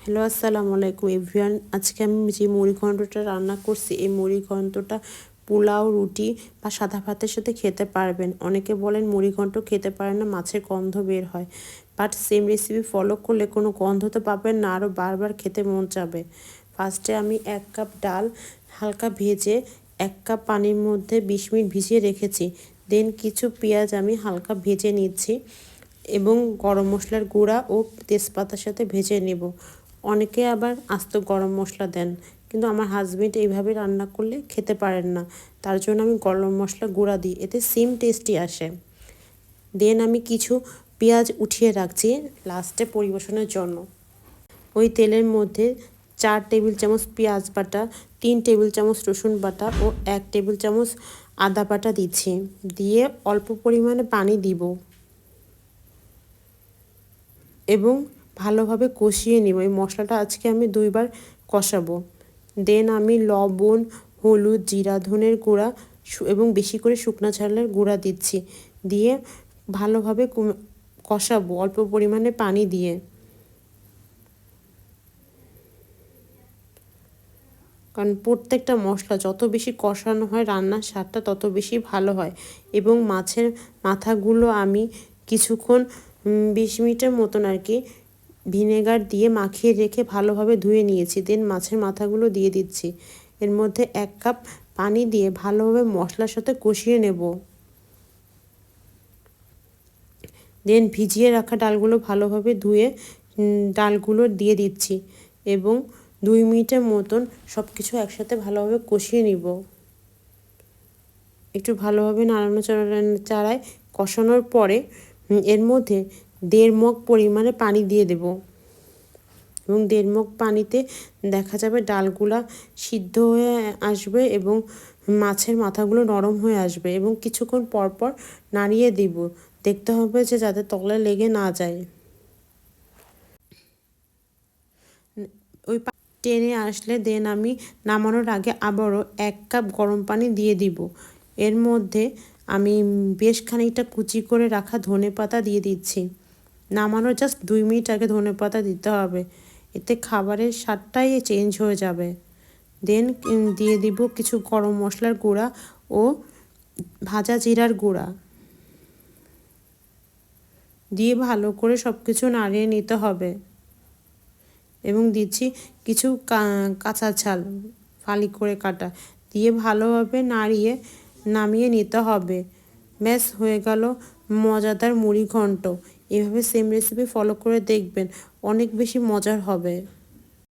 Hello, আসসালামু আলাইকুম everyone. আজকে আমি যে মুড়ি ঘন্টটা রান্না করছি, এই মুড়ি ঘন্টটা পোলাও, রুটি বা সাদা ভাতের সাথে খেতে পারবেন। অনেকে বলেন মুড়ি ঘন্ট খেতে পারেন না, মাছের গন্ধ বের হয়। বাট সেম রেসিপি ফলো করলে কোনো গন্ধ তো পাবেন না, আরও বারবার খেতে মন যাবে। ফার্স্টে আমি 1 কাপ ডাল হালকা ভেজে 1 কাপ পানির মধ্যে 20 মিনিট ভিজিয়ে রেখেছি। দেন কিছু পেঁয়াজ আমি হালকা ভেজে নিচ্ছি এবং গরম মশলার গুঁড়া ও তেজপাতার সাথে ভেজে নেব। অনেকে আবার আস্ত গরম মশলা দেন, কিন্তু আমার হাজবেন্ড এইভাবে রান্না করলে খেতে পারেন না, তার জন্য আমি গরম মশলা গুঁড়া দিই, এতে সেম টেস্টই আসে। দেন আমি কিছু পেঁয়াজ উঠিয়ে রাখছি লাস্টে পরিবেশনের জন্য। ওই তেলের মধ্যে 4 টেবিল চামচ পেঁয়াজ বাটা, 3 টেবিল চামচ রসুন বাটা ও 1 টেবিল চামচ আদা বাটা দিচ্ছি। দিয়ে অল্প পরিমাণে পানি দিব এবং ভালোভাবে কষিয়ে নিব। এই মশলাটা আজকে আমি 2 বার কষাবো। দেন আমি লবণ, হলুদ, জিরা, ধনের গুঁড়া এবং বেশি করে শুকনো ঝালের গুঁড়া দিচ্ছি। দিয়ে ভালোভাবে কষাবো অল্প পরিমাণে পানি দিয়ে। কারণ প্রত্যেকটা মশলা যত বেশি কষানো হয় রান্নার স্বাদটা তত বেশি ভালো হয়। এবং মাছের মাথাগুলো আমি কিছুক্ষণ 20 মিনিটের মতন আর কি ভিনেগার দিয়ে মাখিয়ে রেখে ভালোভাবে ধুয়ে নিয়েছি। দেন মাছের মাথাগুলো দিয়ে দিচ্ছি। এর মধ্যে 1 কাপ পানি দিয়ে ভালোভাবে মশলার সাথে কষিয়ে নেব। দেন ভিজিয়ে রাখা ডালগুলো ভালোভাবে ধুয়ে ডালগুলো দিয়ে দিচ্ছি এবং 2 মিনিটের মতন সব কিছু একসাথে ভালোভাবে কষিয়ে নিব। একটু ভালোভাবে নাড়ানো চাড়ায় কষানোর পরে এর মধ্যে 1.5 মগ পরিমাণে পানি দিয়ে দেব এবং 1.5 মগ পানিতে দেখা যাবে ডালগুলা সিদ্ধ হয়ে আসবে এবং মাছের মাথাগুলো নরম হয়ে আসবে এবং কিছুক্ষণ পর পর নাড়িয়ে দিব। দেখতে হবে যে যাতে তলায় লেগে না যায়। ওই টেনে আসলে দেন আমি নামানোর আগে আবারও 1 কাপ গরম পানি দিয়ে দিব। এর মধ্যে আমি বেশ খানিকটা কুচি করে রাখা ধনেপাতা দিয়ে দিচ্ছি। নামানোর জাস্ট 2 মিনিট আগে ধনেপাতা দিতে হবে, এতে খাবারের স্বাদটাই চেঞ্জ হয়ে যাবে। দেন দিয়ে দিব কিছু গরম মশলার গুঁড়া ও ভাজা জিরার গুঁড়া দিয়ে ভালো করে সব কিছু নাড়িয়ে নিতে হবে এবং দিচ্ছি কিছু কাঁচা ঝাল ফালি করে কাটা দিয়ে ভালোভাবে নাড়িয়ে নামিয়ে নিতে হবে। ব্যাস হয়ে গেল মজাদার মুড়ি ঘন্ট। এভাবে সেম রেসিপি ফলো করে দেখবেন, অনেক বেশি মজার হবে।